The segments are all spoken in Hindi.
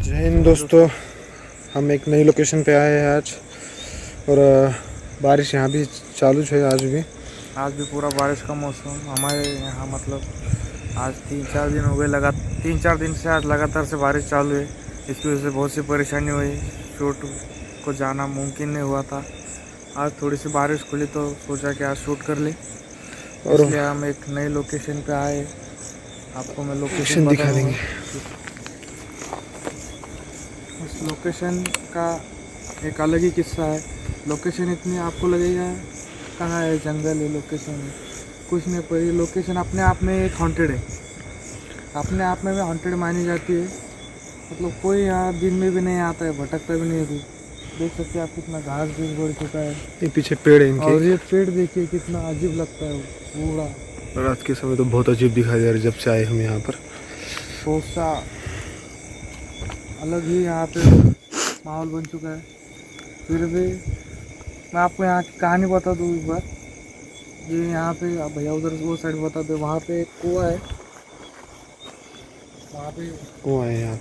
जय हिंद दोस्तों, हम एक नई लोकेशन पे आए हैं आज। और बारिश यहाँ भी चालू है आज भी पूरा बारिश का मौसम हमारे यहाँ, मतलब आज 3-4 दिन हो गए, 3-4 दिन से आज लगातार से बारिश चालू है। इसकी वजह से बहुत सी परेशानी हुई, शूट को जाना मुमकिन नहीं हुआ था। आज थोड़ी सी बारिश खुली तो सोचा कि आज शूट कर ले, और इसलिए हम एक नई लोकेशन पे आए। आपको मैं लोकेशन दिखा देंगे। उस लोकेशन का एक अलग ही किस्सा है। लोकेशन इतनी आपको लगेगा कहाँ है, जंगल है, लोकेशन है कुछ नहीं, पर ये लोकेशन अपने आप में एक हॉन्टेड है, अपने आप में हॉन्टेड मानी जाती है। मतलब कोई यहाँ दिन में भी नहीं आता है, भटकता भी नहीं है। देख सकते हैं आप, कितना घास भी बढ़ चुका है। ये पीछे पेड़ है इनके, और ये पेड़ देखिए कितना अजीब लगता है पूरा। रात के समय तो बहुत अजीब दिखाई दे रहा है जब से आए हम यहाँ पर। तो सा अलग ही यहाँ पे माहौल बन चुका है। फिर भी मैं आपको यहाँ की कहानी बता दूँ एक बार। ये यहाँ पे आप भैया उधर वो साइड बता दो, वहाँ पे एक कुआं है, वहाँ पे कुआं है यहाँ।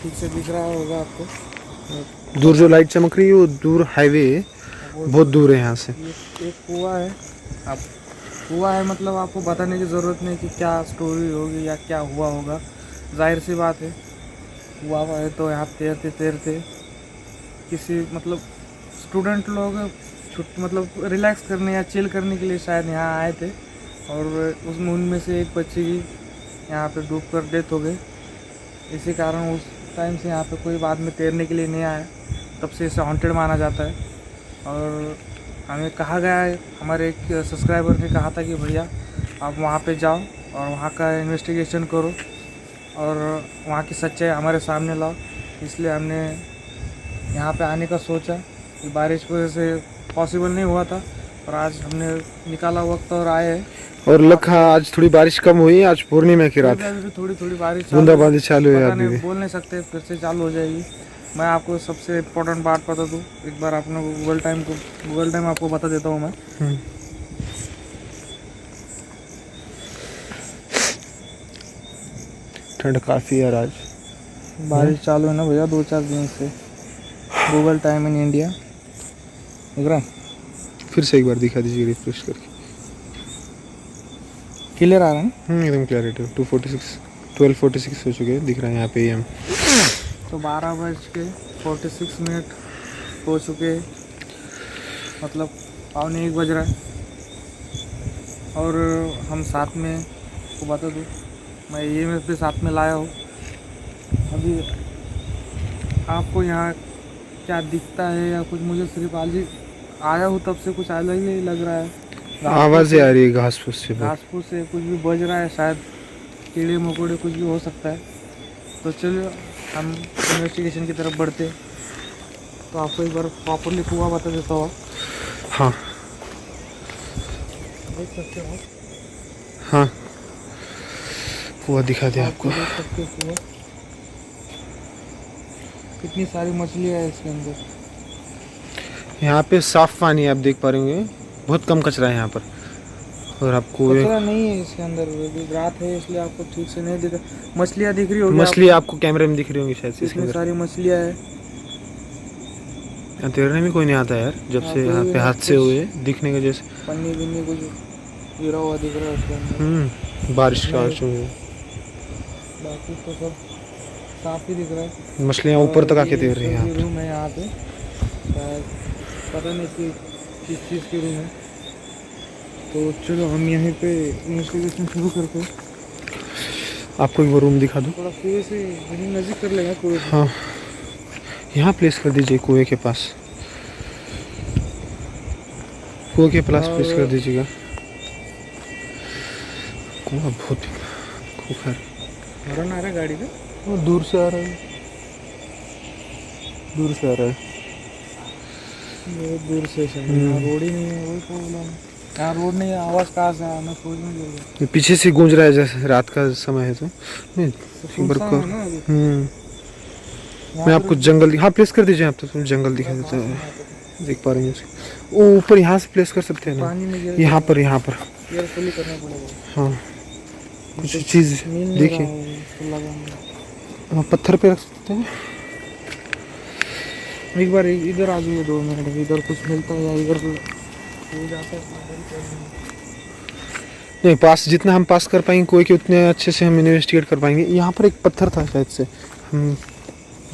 ठीक से दिख रहा होगा आपको, दूर जो लाइट चमक रही है वो दूर हाईवे है, बहुत दूर है यहाँ से। एक कुआं है। अब कुआं है मतलब आपको बताने की ज़रूरत नहीं कि क्या स्टोरी होगी या क्या हुआ होगा, जाहिर सी बात है। कुआं है तो यहाँ तैरते तैरते किसी मतलब स्टूडेंट लोग मतलब रिलैक्स करने या चिल करने के लिए शायद यहाँ आए थे, और उसमें उनमें से एक बच्चे की यहाँ पे डूब कर डेथ हो गई। इसी कारण उस टाइम से यहाँ पे कोई बाद में तैरने के लिए नहीं आया, तब से इसे हॉन्टेड माना जाता है। और हमें कहा गया है, हमारे एक सब्सक्राइबर ने कहा था कि भैया आप वहाँ पे जाओ और वहाँ का इन्वेस्टिगेशन करो और वहाँ की सच्चाई हमारे सामने लाओ। इसलिए हमने यहाँ पे आने का सोचा। कि बारिश की वजह से पॉसिबल नहीं हुआ था, और आज हमने निकाला वक्त और आए हैं। और लखा आज थोड़ी बारिश कम हुई, आज पूर्णिमा की रात, अभी भी थोड़ी थोड़ी बारिश बूंदाबांदी चालू है। पता अभी नहीं, बोल नहीं सकते, फिर से चालू हो जाएगी। मैं आपको सबसे इम्पोर्टेंट बात बता दूँ, एक बार आपने गूगल टाइम आपको बता देता हूँ मैं। ठंड काफ़ी है आज, बारिश चालू है ना भैया 2-4 दिन से। गूगल टाइम इन इंडिया दिख रहा है, फिर से एक बार दिखा दीजिए रिफ्रेश करके। क्लियर आ रहा है ना? एकदम क्लैरिटी। 12:46 हो चुके हैं, दिख रहा है यहाँ पे हम। तो 12:46 हो चुके, मतलब 12:45 बज रहा है। और हम साथ में, को बता दूँ, मैं ये में भी साथ में लाया हूँ। अभी आपको यहाँ क्या दिखता है या कुछ, मुझे सिर्फ आज ही आया हूँ तब से कुछ अलग ही लग रहा है। आवाज़ें आ रही है घास फूस से, घास फूस से कुछ भी बज रहा है, शायद कीड़े मकोड़े कुछ भी हो सकता है। तो चलो हम इन्वेस्टिगेशन की तरफ बढ़ते। तो आपको एक बार प्रॉपरली कुआं बता देता हूँ। हाँ देख सकते हो, हाँ कुआं दिखा दिया आपको। देख सकते हो कुआं, कितनी सारी मछलियाँ है इसके अंदर। यहाँ पे साफ पानी है, आप देख पा रहे होंगे, बहुत कम कचरा है यहाँ पर। और आपको कचरा नहीं है इसके अंदर, रात है इसलिए आपको ठीक से नहीं दिख। मछलियाँ दिख रही होगी, मछली आपको कैमरे में दिख रही होंगी शायद से। इतनी सारी मछलियाँ है। यहाँ तैरने में कोई नहीं आता यार, जब से यहाँ पे हादसे हुए दिखने के जैसे। पन्नी बिन्नी कुछ गिरा हुआ दिख रहा है उसके अंदर, बारिश का में। बाकी तो सब साफ ही दिख रहा है। मछलियाँ ऊपर तक आके तैर रही हैं यहाँ पे। रूम है यहाँ पे, शायद पता नहीं कि किस चीज़ की रूम है। तो चलो हम यहीं पे इन्वेस्टिगेशन शुरू करते हैं। आपको एक वो रूम दिखा दूँ? थोड़ा कुएं से नज़दीक कर लेंगे कुएं। हाँ यहाँ प्लेस कर दीजिए, कुएं के पास, कुएं के पास प्लेस कर दीजिएगा। कुआं बहुत खूबसूरत। हॉर्न आ रहा है गाड़ी का, वो दूर से आ रहा है, दूर से आ रहा है, बहुत दूर से। यहाँ रोड ही नहीं है, वही प्रॉब्लम। यहाँ रोड नहीं है, आवाज़ कहाँ से आना, खोज में गिर। पीछे से गूंज रहा है, जैसे रात का समय है तो मैं आपको जंगल, हाँ प्लेस कर दीजिए। आप तो जंगल दिखा देता है, देख पा रहे हैं वो ऊपर। यहाँ से प्लेस कर सकते हैं ना, यहाँ पर केयरफुली करना पड़ेगा। हाँ कुछ चीज़ देखिए। हम पत्थर पे रख सकते हैं। एक बार इधर आ जाइए 2 मिनट, इधर कुछ मिलता है या इधर हो जाता है। नहीं, पास जितना हम पास कर पाएंगे कोई के उतने अच्छे से हम इन्वेस्टिगेट कर पाएंगे। यहाँ पर एक पत्थर था शायद से, हम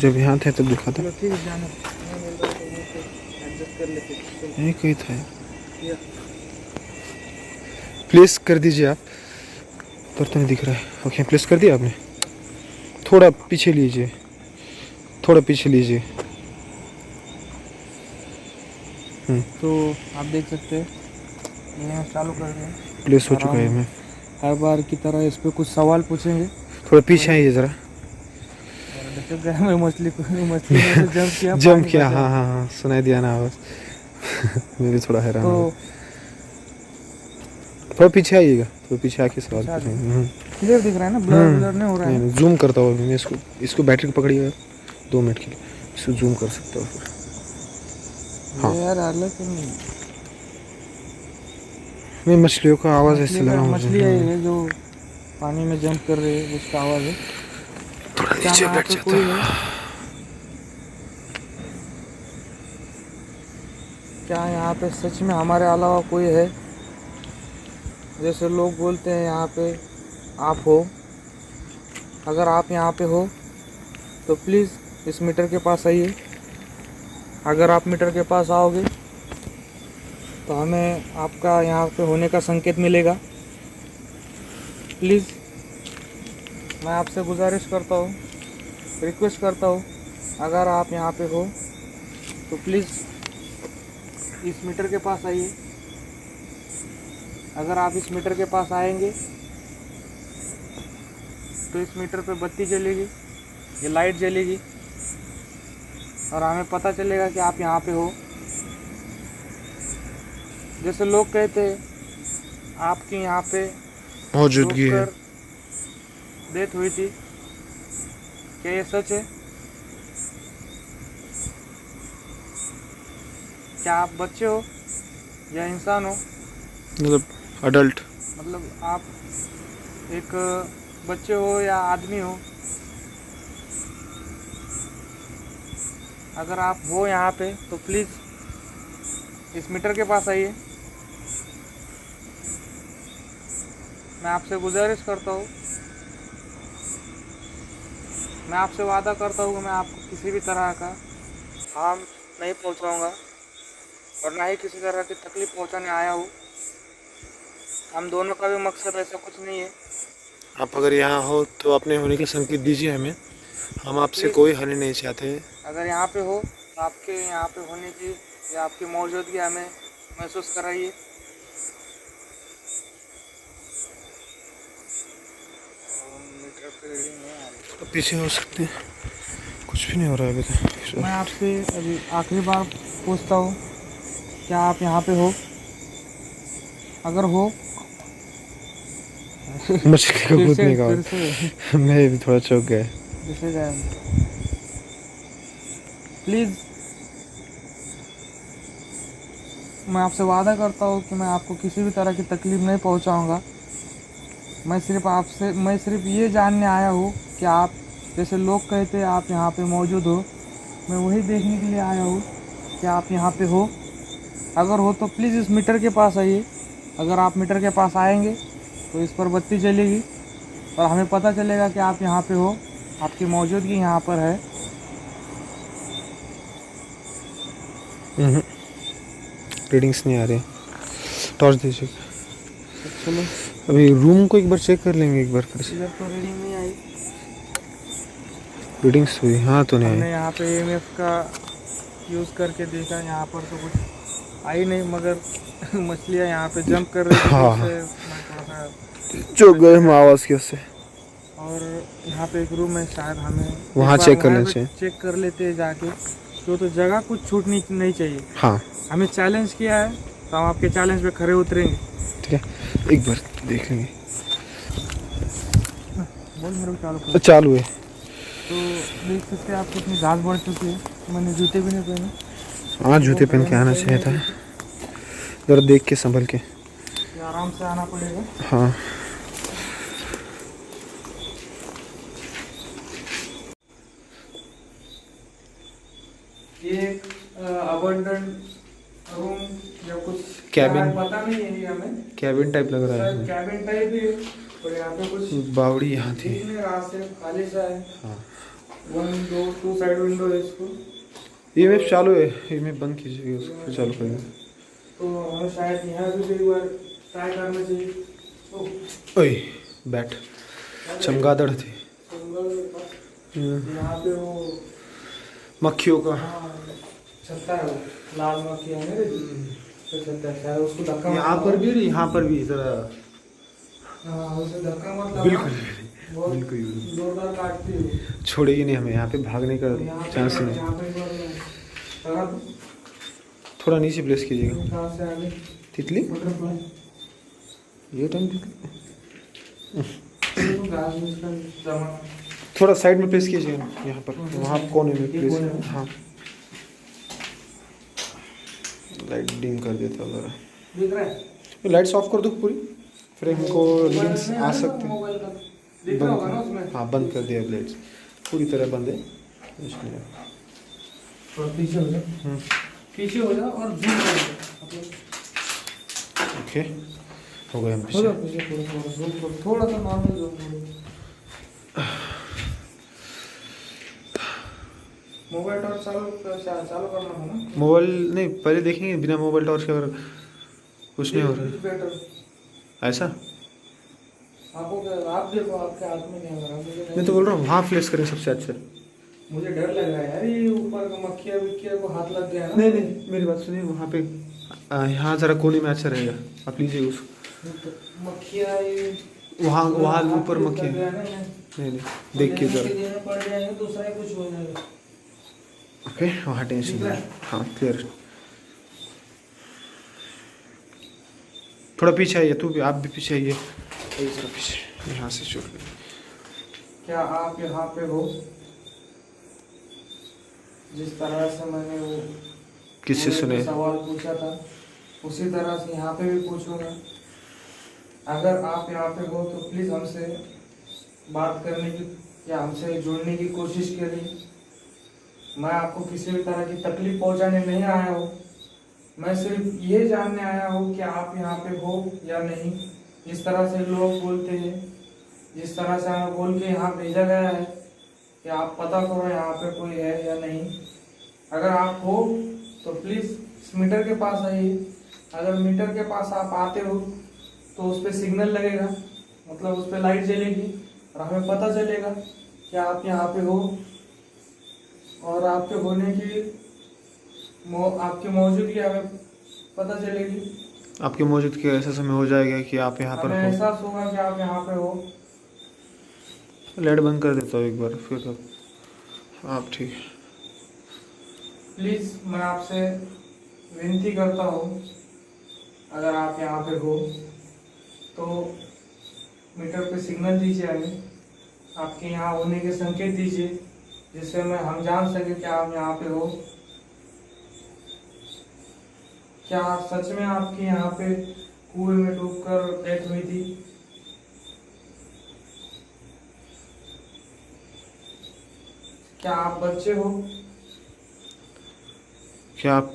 जब यहाँ थे तब देखा था। चलो ठीक है, जाना नहीं मिल रहा तो वो फिर एडजस्ट कर लेते हैं। यही कहीं था। या प्लेस कर दीजिए आप। पर तो नहीं दिख रहा है। ओके, प्लेस कर दिया आपने। थोड़ा पीछे लीजिए, थोड़ा पीछे लीजिए। तो आप देख सकते हैं यहाँ चालू कर दें। प्लेस हो चुका है। मैं हर बार की तरह इस पे कुछ सवाल पूछेंगे। थोड़ा पीछे आइए ज़रा। और देखो गया मैं मछली में से जंप किया, जंप पानी किया, बचा। हाँ हाँ हाँ, सुनाई दिया ना आवाज़। मैं भी थोड़ा हैरान हूँ। तो थोड़ा पीछे आइएगा, थोड़ा पीछे आके सवाल अच्छा, पूछेंगे। क्लियर दिख रहा है ना, ब्लर ब्लर नहीं हो रहा है। नहीं, जूम करता हूँ मैं इसको बैटरी को पकड़िएगा 2 मिनट के लिए, इसको जूम कर सकता हूँ फिर। हाँ। ये यार अलग तो नहीं, नहीं, मछलियों का आवाज़ ऐसे लगा मछली है मुझे। ये जो पानी में जंप कर रही है, उसका आवाज़ है। थोड़ा क्या नीचे यहाँ बैठ पे जाता कोई हूँ। है? क्या यहाँ पे सच में हमारे अलावा कोई है? जैसे लोग बोलते हैं यहाँ पे आप हो। अगर आप यहाँ पे हो तो प्लीज़ इस मीटर के पास आइए। अगर आप मीटर के पास आओगे तो हमें आपका यहाँ पे होने का संकेत मिलेगा। प्लीज़ मैं आपसे गुजारिश करता हूँ, रिक्वेस्ट करता हूँ, अगर आप यहाँ पे हो तो प्लीज़ इस मीटर के पास आइए। अगर आप इस मीटर के पास आएंगे तो इस मीटर पे बत्ती जलेगी, ये लाइट जलेगी और हमें पता चलेगा कि आप यहाँ पे हो। जैसे लोग कहते हैं आपकी यहाँ पे मौजूदगी है। डेथ हुई थी, क्या ये सच है? क्या आप बच्चे हो या इंसान हो? मतलब अडल्ट। मतलब आप एक बच्चे हो या आदमी हो? अगर आप हो यहाँ पे तो प्लीज़ इस मीटर के पास आइए। मैं आपसे गुजारिश करता हूँ, मैं आपसे वादा करता हूँ कि मैं आपको किसी भी तरह का हार्म नहीं पहुँचाऊँगा और ना ही किसी तरह की तकलीफ़ पहुँचाने आया हूँ। हम दोनों का भी मकसद ऐसा कुछ नहीं है। आप अगर यहाँ हो तो अपने होने का संकेत दीजिए हमें। हम आपसे कोई हानि नहीं चाहते। अगर यहाँ पे हो तो आपके यहाँ पे होने की या आपकी मौजूदगी हमें महसूस कराइए। मीटर पे रीडिंग नहीं आ रही। पीछे हो सकते हैं, कुछ भी नहीं हो रहा है अभी तो। मैं आपसे अभी आखिरी बार पूछता हूँ, क्या आप यहाँ पे हो? अगर हो मछली का कूदने का मैं भी थोड़ा चौंक गया। प्लीज़ मैं आपसे वादा करता हूँ कि मैं आपको किसी भी तरह की तकलीफ़ नहीं पहुँचाऊँगा। मैं सिर्फ ये जानने आया हूँ कि आप जैसे लोग कहते हैं आप यहाँ पे मौजूद हो। मैं वही देखने के लिए आया हूँ कि आप यहाँ पे हो। अगर हो तो प्लीज़ इस मीटर के पास आइए। अगर आप मीटर के पास आएंगे तो इस पर बत्ती जलेगी और हमें पता चलेगा कि आप यहाँ पे हो, आपकी मौजूदगी यहाँ पर है। रीडिंग्स नहीं आ रही। टॉर्च दीजिए। चलो अभी रूम को एक बार चेक कर लेंगे एक बार फिर से। इधर तो रीडिंग नहीं आई। रीडिंग्स हुई, हाँ तो नहीं हमने आई। यहाँ पे EMF का यूज़ करके देखा, यहाँ पर तो कुछ आई नहीं, मगर मछलियाँ यहाँ पे जंप कर रही थी। हाँ। तो उससे मैं थोड़ा सा जो गए हम आवाज़ की उससे। और यहाँ पे एक रूम है, शायद हमें वहाँ एक बार चेक कर वहाँ लेना पे चाहिए। चेक कर लेते हैं जाके। तो जगह कुछ छूटनी नहीं चाहिए। हाँ हमें चैलेंज किया है तो हम आपके चैलेंज पे खरे उतरेंगे। ठीक है, एक बार देख लेंगे। बोल मेरे को चालू करो। चालू है। तो देख सकते हैं आप कितनी घास बढ़ चुकी है। मैंने जूते भी नहीं पहने। हाँ, जूते पहन के आना चाहिए था। ज़रा देख के संभल के। आराम से आना पड़ेगा। हाँ। ये अबंडेंट रूम या कुछ Cabin. क्या है, पता नहीं है ये हमें। कैबिन टाइप लग रहा शायद है। कैबिन टाइप ही है, और यहाँ पे कुछ बावड़ी यहाँ थी। दिख नहीं रहा से, खाली सा है। हाँ 1 2 2 साइड विंडो है इसको। ये मैप चालू है, ये मैप बंद कीजिएगा, उसको फिर चालू करेंगे। तो हमें शायद यहाँ भी एक बार ट्राई करना चाहिए। तो ओए बैट चमगादड़ थी। यहाँ पे वो मक्खियों का। हाँ, छत्ता है, वो लाल मक्खी है ना, तो छत्ता है शायद, उसको धक्का यहाँ पर भी और यहाँ पर भी जरा। हाँ उसे धक्का मत लगाना। बिल्कुल बहुत बिल्कुल जोरदार काटती है वो। छोड़ेगी नहीं हमें, यहाँ पे भागने का यहाँ पे चांस ही नहीं। यहाँ पे एक बार लगा दो। थोड़ा नीचे प्लेस कीजिएगा। कहाँ से आगे तितली बटरफ्लाई ये टाइम तितली घास में इसका जमा। थोड़ा साइड में प्लेस कीजिएगा, यहाँ पर वहाँ कोने में ये प्लेस। कोने में। हाँ लाइट डिम कर देता है जरा। दिख रहा है लाइट्स ऑफ कर दो पूरी, फिर हमको लिंक्स आ सकते हैं। मोबाइल का दिख रहा होगा ना उसमें। हाँ बंद कर दिया लाइट्स, पूरी तरह बंद है इसमें। थोड़ा पीछे हो जाओ, पीछे हो जाओ और जूम कर दो। ओके हो गए हम हो पीछे। जाओ पीछे, थोड़ा जूम करो, थोड़ा सा नॉर्मल जूम करो। मोबाइल टॉर्च चालू करना था ना। मोबाइल नहीं, पहले देखेंगे बिना मोबाइल टॉर्च के, अगर कुछ नहीं हो रहा है बेटर ऐसा। आपको आप देखो, आपके हाथ में नहीं आ रहा। मैं तो बोल रहा हूँ वहाँ प्लेस करें सबसे अच्छा। मुझे डर लग रहा है यार, ये ऊपर का मक्खिया विक्खिया को हाथ लग गया ना। नहीं नहीं मेरी बात सुनिए, वहाँ पे यहाँ जरा कोने में अच्छा रहेगा, आप लीजिए उसको। मक्खिया ये वहाँ वहाँ हाथ ऊपर लग मक्खी गया ना ये। नहीं नहीं देखिए जरा। देने पड़ जाएंगे, दूसरा ही कुछ हो जाएगा। ओके वहाँ टेंशन ठीक है? नहीं। हाँ क्लियर। थोड़ा पीछे आइए, तू भी, आप भी पीछे आइए, जरा पीछे, यहाँ से शुरू करिए। क्या आप यहाँ पे हो? जिस तरह से मैंने वो किससे सुने? सवाल पूछा था, उसी तरह से यहाँ पे भी पूछूंगा। अगर आप यहाँ पे हो तो प्लीज़ हमसे बात करने की या हमसे जुड़ने की कोशिश करिए। मैं आपको किसी भी तरह की तकलीफ पहुँचाने नहीं आया हूँ। मैं सिर्फ ये जानने आया हूँ कि आप यहाँ पे हो या नहीं। जिस तरह से लोग बोलते हैं, जिस तरह से हमें बोल के यहाँ भेजा गया है कि आप पता करो यहाँ पे कोई है या नहीं। अगर आप हो तो प्लीज़ इस मीटर के पास आइए। अगर मीटर के पास आप आते हो तो उस पर सिग्नल लगेगा, मतलब उस पर लाइट जलेगी और हमें पता चलेगा कि आप यहाँ पे हो। और आपके होने की आपकी मौजूदगी हमें पता चलेगी। आपकी मौजूदगी के ऐसा समय हो जाएगा कि आप यहाँ पर हमें हो। एहसास होगा कि आप यहाँ पे हो। लाइट बंद कर देता हूँ एक बार, फिर आप ठीक है। प्लीज़ मैं आपसे विनती करता हूँ, अगर आप यहाँ पे हो तो मीटर पे सिग्नल दीजिए हमें, आपके यहाँ होने के संकेत दीजिए, जिससे हम जान सके कि आप यहाँ पे हो। क्या सच में आपके यहाँ पे कुएं में डूबकर डेथ हुई थी? क्या आप बच्चे हो? क्या आप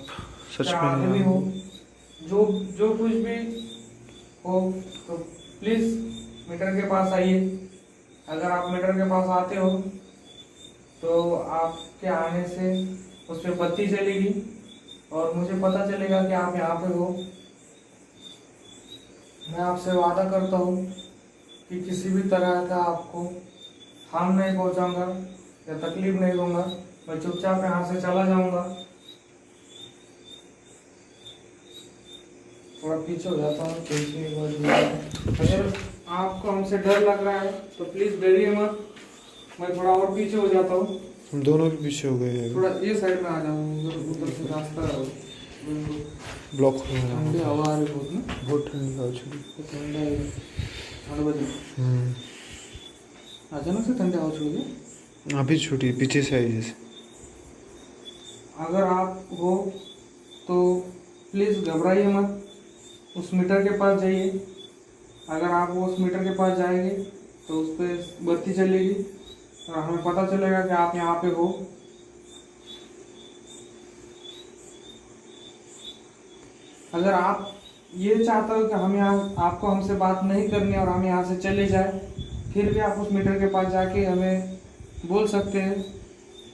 सच क्या में आदमी हो? जो जो कुछ भी हो तो प्लीज़ मीटर के पास आइए। अगर आप मीटर के पास आते हो तो आपके आने से उस पर बत्ती जलेगी और मुझे पता चलेगा कि आप यहाँ पे हो। मैं आपसे वादा करता हूँ कि किसी भी तरह का आपको हार्म नहीं पहुँचाऊँगा या तकलीफ नहीं दूंगा। मैं चुपचाप यहाँ से चला जाऊँगा। थोड़ा पीछे हो जाता हूँ, अगर आपको हमसे डर लग रहा है तो प्लीज़ डरिए मत। मैं थोड़ा और पीछे हो जाता हूँ। हम दोनों भी पीछे हो गए हैं, थोड़ा ये साइड में आ जाऊँ, उधर से रास्ता ब्लॉक हो गया। ठंडी हवा आ रही बहुत ना, बहुत ठंडी हवा छुड़ी। ठंडा है 8 बजे अचानक से ठंडी हवा छूटी। अभी छुट्टी पीछे से आई जैसे। अगर आप हो तो प्लीज़ घबराइए मत, उस मीटर के पास जाइए। अगर आप उस मीटर के पास जाएंगे तो उस पर बत्ती चलेगी और हमें पता चलेगा कि आप यहाँ पे हो। अगर आप ये चाहते हो कि हम यहाँ आपको हमसे बात नहीं करनी और हम यहाँ से चले जाए, फिर भी आप उस मीटर के पास जाके हमें बोल सकते हैं,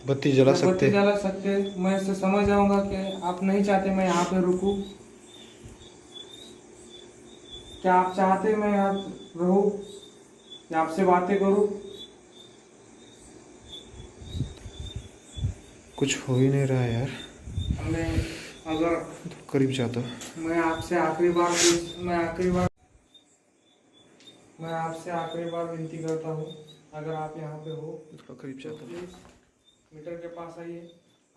बत्ती जला सकते बत्ती जला सकते हैं। मैं इससे समझ जाऊंगा कि आप नहीं चाहते मैं यहाँ पे रुकूं। क्या आप चाहते मैं यहाँ रहूं या आपसे बातें करूं? कुछ हो ही नहीं रहा है यार। हमें अगर तो करीब जाता। मैं आपसे आखिरी बार विनती करता हूँ, अगर आप यहाँ पे हो थोड़ा करीब तो जाता। प्लीज मीटर के पास आइए।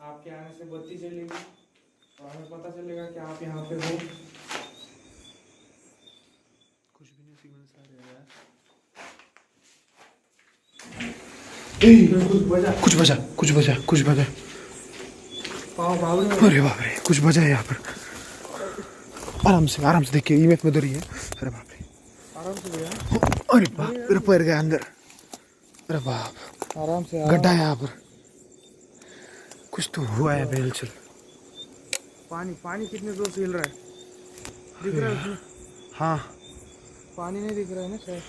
आपके आने से बत्ती चलेगी और हमें पता चलेगा कि आप यहाँ पे हो। कुछ भी नहीं सिग्नल्स आ रहे यार। कुछ बजा। अरे बाप रे, कुछ बजा है यहाँ पर। आराम से देखिए, ईएमएफ में उधर ही है। अरे बाप रे, आराम से भैया। अरे बाप, मेरा पैर गया अंदर। अरे बाप, आराम से। गड्ढा है यहाँ पर। कुछ तो हुआ है बेल। चल, पानी कितने जोर से हिल रहा है, दिख रहा है उसमें? हाँ, पानी नहीं दिख रहा है ना शायद।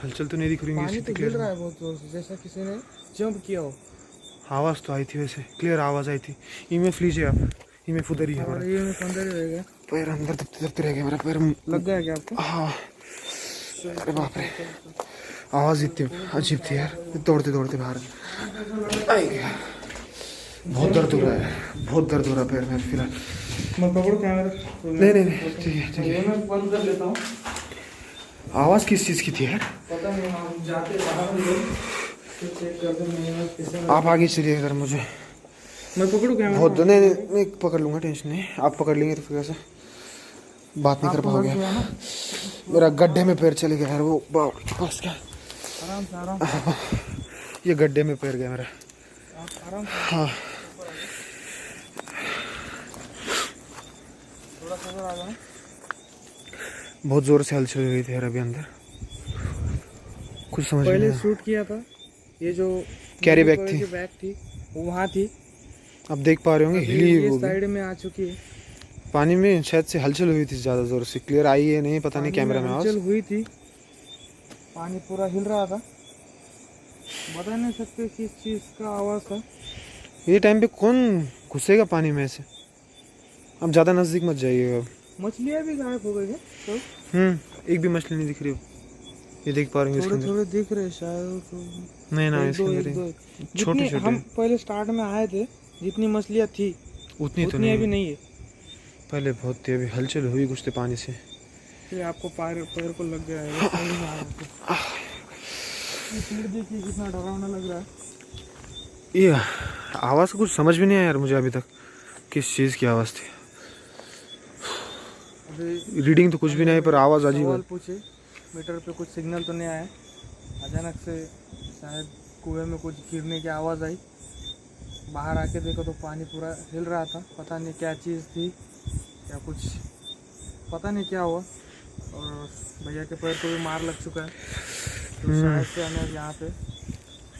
हलचल तो नहीं दिख रही। पानी तो हिल रहा है बहुत जोर से, जैसा किसी ने जंप किया हो। आवाज तो आई थी, वैसे क्लियर आवाज आई थी। ईएमएफ लीजिए आप। ईएमएफ उधर ही है हमारा। ये में अंदर ही रह गया। पैर अंदर दबते रह गया मेरा पैर। लग गया क्या आपको? हाँ। अरे बाप रे, आवाज इतनी अजीब थी यार। दौड़ते बाहर आई गया। बहुत दर्द हो रहा है पैर में फिलहाल। मैं पकड़ो कैमरा? नहीं, ठीक है। मैं बंद कर लेता हूँ। आवाज किस चीज की थी यार? पता नहीं, हम जाते बाहर चेक करते नहीं। आप आगे चलिए इधर। मुझे मैं पकड़ू कैमरा? बहुत नहीं पकड़ लूंगा, टेंशन नहीं। आप पकड़ लेंगे तो फिर कैसे बात नहीं कर पाओगे। मेरा गड्ढे में पैर चले गया यार। वो बस क्या, आराम ये गड्ढे में पैर गया मेरा। आराम से। हाँ, थोड़ा सा आ जाओ। बहुत जोर से हलचल हो रही थी यार अभी अंदर। कुछ समझ पहले नहीं। शूट किया था, ये जो कैरी बैग थी वो वहाँ थी। आप देख पा रहे होंगे, हिली ये वो साइड में आ चुकी है। पानी में शायद से हलचल हुई थी ज्यादा जोर से। क्लियर आई है नहीं पता नहीं, कैमरा में आवाज हलचल हुई थी, पानी पूरा हिल रहा था। बता नहीं सकते किस चीज का आवाज था। ये टाइम पे कौन घुसेगा पानी में से? अब ज्यादा नजदीक मत जाइएगा। मछलियाँ भी गायब हो गई है तो। एक भी मछली नहीं दिख रही हो। ये देख पा रहे हैं इसके अंदर? थोड़े दिख रहे शायद तो। नहीं, इसके अंदर छोटे छोटे। हम पहले स्टार्ट में आए थे, जितनी मछलियाँ थी उतनी तो नहीं, अभी नहीं है। पहले बहुत थी, अभी हलचल हुई कुछ पानी से। फिर आपको पैर को लग गया है। पेड़ देखिए कितना डरावना लग रहा है। ये आवाज कुछ समझ भी नहीं आया यार मुझे अभी तक, किस चीज की आवाज थी। अभी रीडिंग तो कुछ भी नहीं है, पर आवाज अजीब है। पूछे मीटर पे कुछ सिग्नल तो नहीं आया। अचानक से शायद कुएं में कुछ गिरने की आवाज़ आई। बाहर आके देखो तो पानी पूरा हिल रहा था। पता नहीं क्या चीज़ थी या कुछ, पता नहीं क्या हुआ। और भैया के पैर को भी मार लग चुका है, तो शायद से हमें यहाँ पे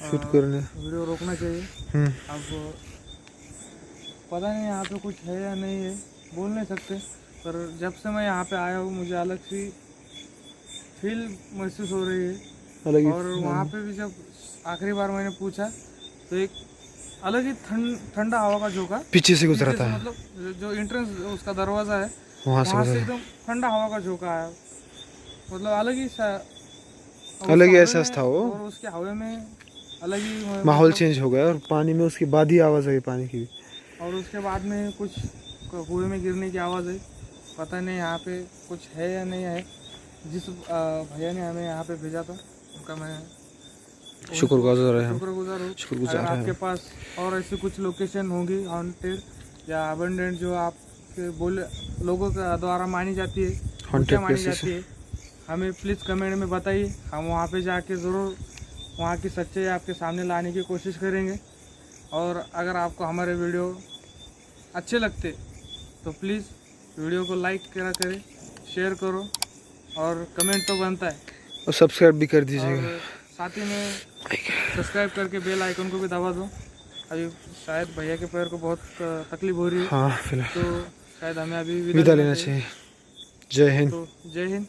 शूट करने वीडियो रोकना चाहिए। अब पता नहीं यहाँ पे कुछ है या नहीं है, बोल नहीं सकते। पर जब से मैं यहाँ पे आया हूँ मुझे अलग सी फील महसूस हो रही है। और वहाँ पे भी जब आखिरी बार मैंने पूछा तो एक अलग ही ठंडा हवा का झोंका पीछे से गुजरा था। मतलब जो एंट्रेंस उसका दरवाज़ा है वहाँ से एकदम ठंडा हवा का झोंका आया। मतलब अलग ही एहसास था वो। और उसके हवा में अलग ही माहौल चेंज हो गया। और पानी में उसके बाद ही आवाज़ आई पानी की। और उसके बाद में कुछ कुएं में गिरने की आवाज़ आई। पता नहीं यहाँ पे कुछ है या नहीं है। जिस भैया ने हमें यहाँ पे भेजा था उनका मैं शुक्रगुजार है। अगर आपके पास और ऐसी कुछ लोकेशन होंगी हॉन्टेड या अबंडेंट जो आपके लोगों के द्वारा मानी जाती है, हमें प्लीज़ कमेंट में बताइए। हम वहाँ पे जाके ज़रूर वहाँ की सच्चाई आपके सामने लाने की कोशिश करेंगे। और अगर आपको हमारे वीडियो अच्छे लगते तो प्लीज़ वीडियो को लाइक करें, शेयर करो और कमेंट तो बनता है। और सब्सक्राइब भी कर दीजिएगा। और साथ ही में सब्सक्राइब करके बेल आइकन को भी दबा दो। अभी शायद भैया के पैर को बहुत तकलीफ हो रही है। हाँ, फिलहाल तो शायद हमें अभी विदा लेना चाहिए। जय हिंद। तो जय हिंद।